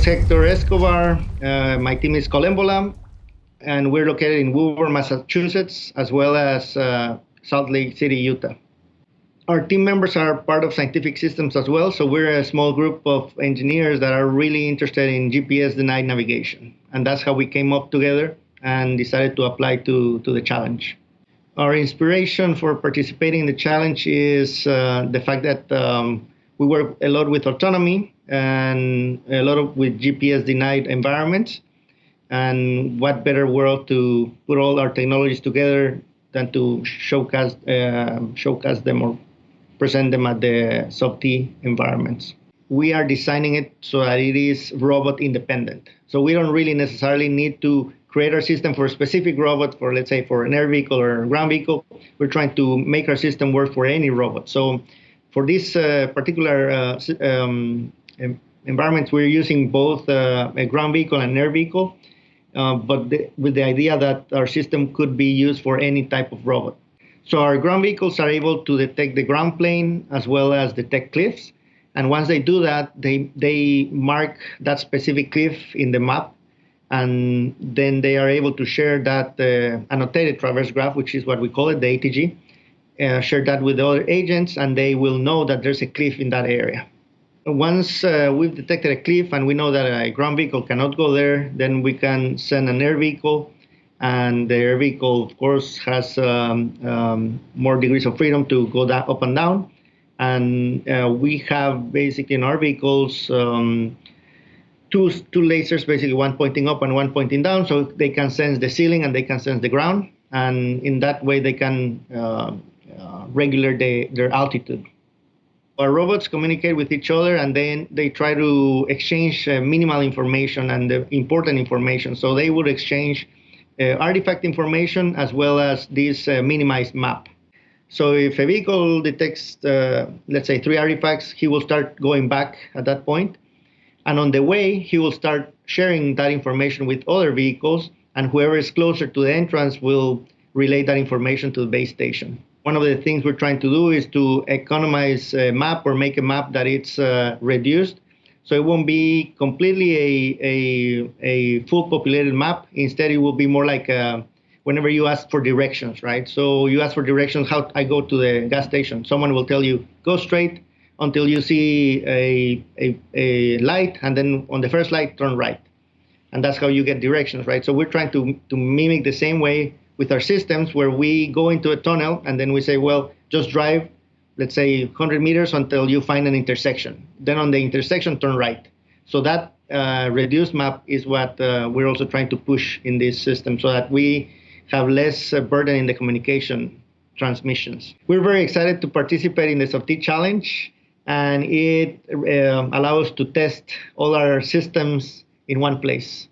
is Hector Escobar. My team is COLLEMBOLA, and we're located in Woburn, Massachusetts, as well as Salt Lake City, Utah. Our team members are part of scientific systems as well, so we're a small group of engineers that are really interested in GPS denied navigation. And that's how we came up together and decided to apply to the challenge. Our inspiration for participating in the challenge is the fact that we work a lot with autonomy and a lot with GPS denied environments. And what better world to put all our technologies together than to showcase them or present them at the sub-T environments. We are designing it so that it is robot independent. So we don't really necessarily need to create our system for a specific robot, for let's say for an air vehicle or a ground vehicle. We're trying to make our system work for any robot. So for this particular environments, we're using both a ground vehicle and an air vehicle, but with the idea that our system could be used for any type of robot. So our ground vehicles are able to detect the ground plane as well as detect cliffs. And once they do that, they mark that specific cliff in the map. And then they are able to share that annotated traverse graph, which is what we call it, the ATG, share that with the other agents, and they will know that there's a cliff in that area. Once we've detected a cliff and we know that a ground vehicle cannot go there, then we can send an air vehicle. And the air vehicle, of course, has more degrees of freedom to go up and down. And we have basically in our vehicles two lasers, basically one pointing up and one pointing down, so they can sense the ceiling and they can sense the ground. And in that way, they can regulate their altitude. Our robots communicate with each other, and then they try to exchange minimal information and the important information. So they would exchange artifact information as well as this minimized map. So if a vehicle detects, let's say, 3 artifacts, he will start going back at that point. And on the way, he will start sharing that information with other vehicles, and whoever is closer to the entrance will relay that information to the base station. One of the things we're trying to do is to economize a map or make a map that it's reduced. So it won't be completely a full populated map. Instead, it will be more like whenever you ask for directions, right? So you ask for directions, how I go to the gas station. Someone will tell you, go straight until you see a light, and then on the first light, turn right. And that's how you get directions, right? So we're trying to mimic the same way with our systems, where we go into a tunnel and then we say, well, just drive, let's say 100 meters until you find an intersection. Then on the intersection, turn right. So that reduced map is what we're also trying to push in this system, so that we have less burden in the communication transmissions. We're very excited to participate in the sub-T challenge, and it allows us to test all our systems in one place.